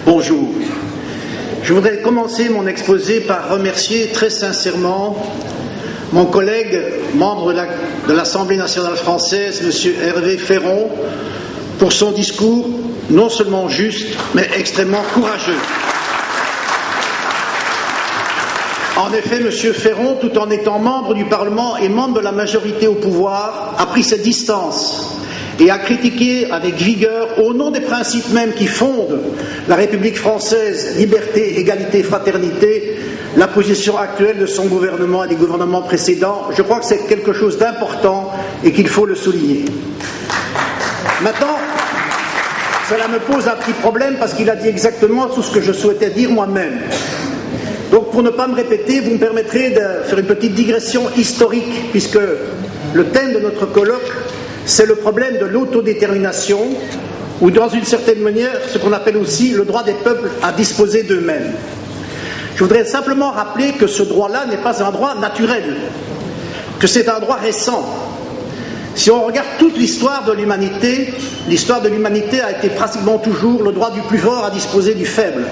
Bonjour. Je voudrais commencer mon exposé par remercier très sincèrement mon collègue, membre de l'Assemblée nationale française, M. Hervé Féron, pour son discours non seulement juste, mais extrêmement courageux. En effet, M. Féron, tout en étant membre du Parlement et membre de la majorité au pouvoir, a pris ses distances et a critiqué avec vigueur, au nom des principes mêmes qui fondent la République française, liberté, égalité, fraternité, la position actuelle de son gouvernement et des gouvernements précédents. Je crois que c'est quelque chose d'important et qu'il faut le souligner. Maintenant, cela me pose un petit problème parce qu'il a dit exactement tout ce que je souhaitais dire moi-même. Donc, pour ne pas me répéter, vous me permettrez de faire une petite digression historique, puisque le thème de notre colloque, c'est le problème de l'autodétermination, ou dans une certaine manière, ce qu'on appelle aussi le droit des peuples à disposer d'eux-mêmes. Je voudrais simplement rappeler que ce droit-là n'est pas un droit naturel, que c'est un droit récent. Si on regarde toute l'histoire de l'humanité a été pratiquement toujours le droit du plus fort à disposer du faible.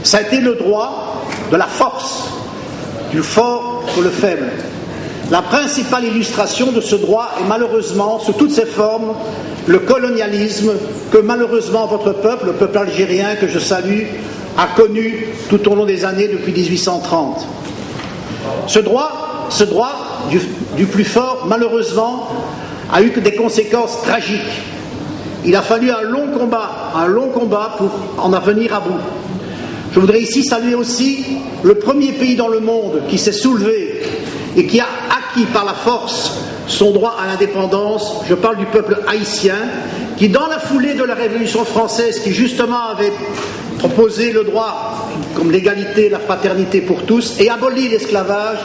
Ça a été le droit de la force, du fort pour le faible. La principale illustration de ce droit est malheureusement, sous toutes ses formes, le colonialisme que malheureusement votre peuple, le peuple algérien que je salue, a connu tout au long des années depuis 1830. Ce droit du plus fort, malheureusement, a eu des conséquences tragiques. Il a fallu un long combat pour en venir à bout. Je voudrais ici saluer aussi le premier pays dans le monde qui s'est soulevé et qui a acquis par la force son droit à l'indépendance. Je parle du peuple haïtien qui, dans la foulée de la Révolution française, qui justement avait proposé le droit comme l'égalité, la fraternité pour tous, et aboli l'esclavage,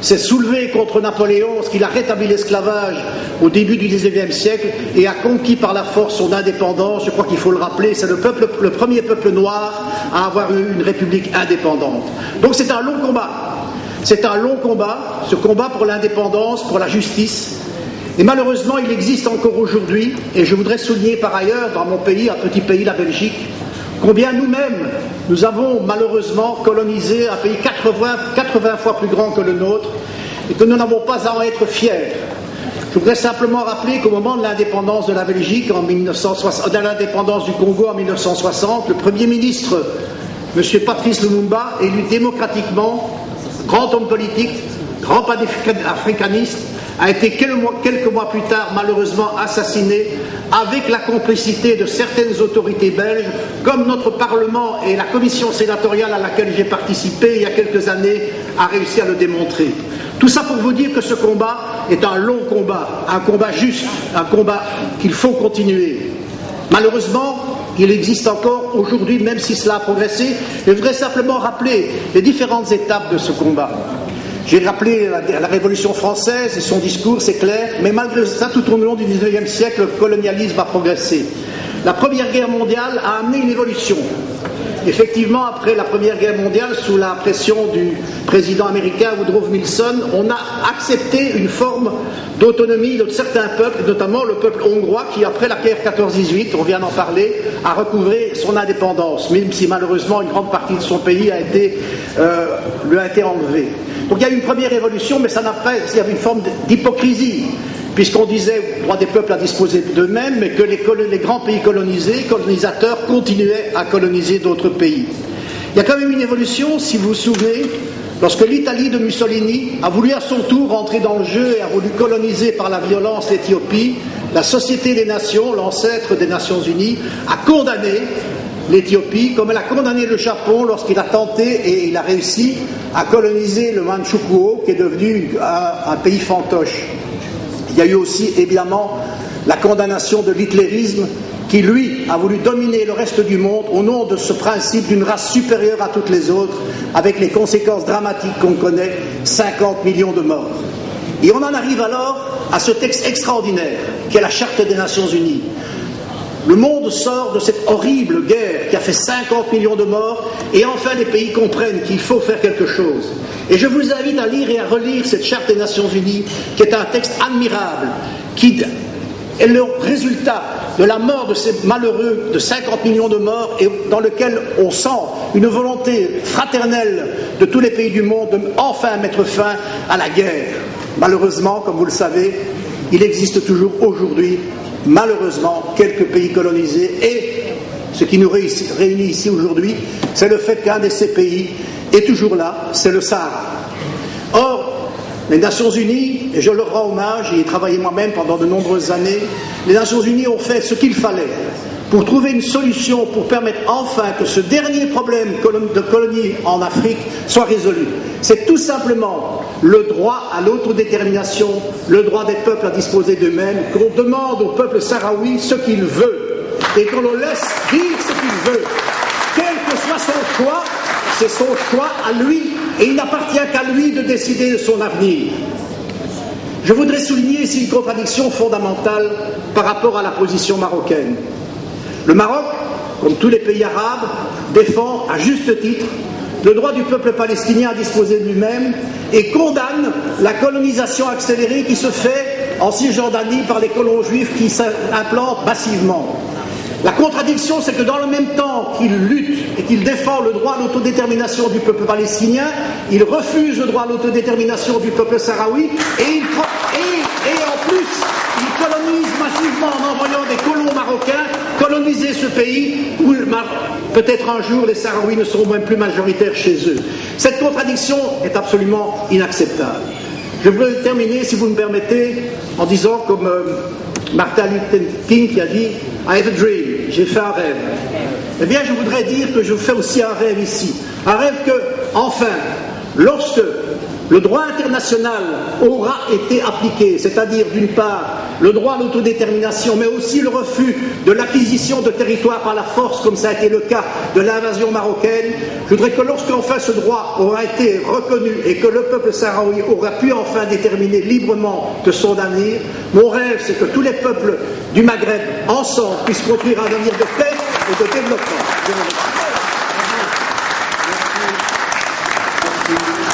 s'est soulevé contre Napoléon, parce qu'il a rétabli l'esclavage au début du XIXe siècle, et a conquis par la force son indépendance. Je crois qu'il faut le rappeler, c'est le premier peuple noir à avoir eu une république indépendante. Donc c'est un long combat. C'est un long combat, ce combat pour l'indépendance, pour la justice. Et malheureusement, il existe encore aujourd'hui, et je voudrais souligner par ailleurs, dans mon pays, un petit pays, la Belgique, combien nous-mêmes, nous avons malheureusement colonisé un pays 80 fois plus grand que le nôtre, et que nous n'avons pas à en être fiers. Je voudrais simplement rappeler qu'au moment de l'indépendance de la Belgique, de l'indépendance du Congo en 1960, le Premier ministre, M. Patrice Lumumba, élu démocratiquement, grand homme politique, grand panafricaniste, a été quelques mois plus tard malheureusement assassiné avec la complicité de certaines autorités belges, comme notre Parlement et la commission sénatoriale à laquelle j'ai participé il y a quelques années a réussi à le démontrer. Tout ça pour vous dire que ce combat est un long combat, un combat juste, un combat qu'il faut continuer. Malheureusement, il existe encore aujourd'hui, même si cela a progressé. Je voudrais simplement rappeler les différentes étapes de ce combat. J'ai rappelé la Révolution française et son discours, c'est clair, mais malgré ça, tout au long du XIXe siècle, le colonialisme a progressé. La Première Guerre mondiale a amené une évolution. Effectivement, après la Première Guerre mondiale, sous la pression du président américain Woodrow Wilson, on a accepté une forme d'autonomie de certains peuples, notamment le peuple hongrois qui, après la guerre 14-18, on vient d'en parler, a recouvré son indépendance, même si malheureusement une grande partie de son pays lui a été enlevée. Donc il y a eu une première évolution, mais il y avait une forme d'hypocrisie, puisqu'on disait droit des peuples à disposer d'eux-mêmes, mais que les grands pays colonisateurs continuaient à coloniser d'autres pays. Il y a quand même une évolution, si vous vous souvenez, lorsque l'Italie de Mussolini a voulu à son tour entrer dans le jeu et a voulu coloniser par la violence l'Éthiopie, la Société des Nations, l'ancêtre des Nations Unies, a condamné l'Éthiopie, comme elle a condamné le Japon lorsqu'il a tenté et il a réussi à coloniser le Manchukuo, qui est devenu un pays fantoche. Il y a eu aussi, évidemment, la condamnation de l'hitlérisme, qui, lui, a voulu dominer le reste du monde au nom de ce principe d'une race supérieure à toutes les autres, avec les conséquences dramatiques qu'on connaît, 50 millions de morts. Et on en arrive alors à ce texte extraordinaire, qui est la Charte des Nations Unies. Le monde sort de cette horrible guerre qui a fait 50 millions de morts, et enfin les pays comprennent qu'il faut faire quelque chose. Et je vous invite à lire et à relire cette Charte des Nations Unies, qui est un texte admirable, qui est le résultat de la mort de ces malheureux, de 50 millions de morts, et dans lequel on sent une volonté fraternelle de tous les pays du monde de enfin mettre fin à la guerre. Malheureusement, comme vous le savez, il existe toujours aujourd'hui, malheureusement, quelques pays colonisés, et ce qui nous réunit ici aujourd'hui, c'est le fait qu'un de ces pays est toujours là, c'est le Sahara. Or, les Nations Unies, et je leur rends hommage, j'y ai travaillé moi-même pendant de nombreuses années, les Nations Unies ont fait ce qu'il fallait pour trouver une solution pour permettre enfin que ce dernier problème de colonie en Afrique soit résolu. C'est tout simplement le droit à l'autodétermination, le droit des peuples à disposer d'eux-mêmes, qu'on demande au peuple sahraoui ce qu'il veut et qu'on le laisse dire ce qu'il veut. Quel que soit son choix, c'est son choix à lui et il n'appartient qu'à lui de décider de son avenir. Je voudrais souligner ici une contradiction fondamentale par rapport à la position marocaine. Le Maroc, comme tous les pays arabes, défend à juste titre le droit du peuple palestinien à disposer de lui-même et condamne la colonisation accélérée qui se fait en Cisjordanie par les colons juifs qui s'implantent massivement. La contradiction, c'est que dans le même temps qu'il lutte et qu'il défend le droit à l'autodétermination du peuple palestinien, il refuse le droit à l'autodétermination du peuple sahraoui et en plus, il colonise massivement en envoyant des colons marocains coloniser ce pays où peut-être un jour les Sahraouis ne seront même plus majoritaires chez eux. Cette contradiction est absolument inacceptable. Je voudrais terminer, si vous me permettez, en disant comme Martin Luther King qui a dit « I have a dream », j'ai fait un rêve. Eh bien, je voudrais dire que je fais aussi un rêve ici. Un rêve que, enfin, lorsque le droit international aura été appliqué, c'est-à-dire d'une part le droit à l'autodétermination, mais aussi le refus de l'acquisition de territoires par la force, comme ça a été le cas de l'invasion marocaine, je voudrais que lorsqu'enfin ce droit aura été reconnu et que le peuple sahraoui aura pu enfin déterminer librement de son avenir, mon rêve c'est que tous les peuples du Maghreb, ensemble, puissent construire un avenir de paix et de développement. Je vous remercie.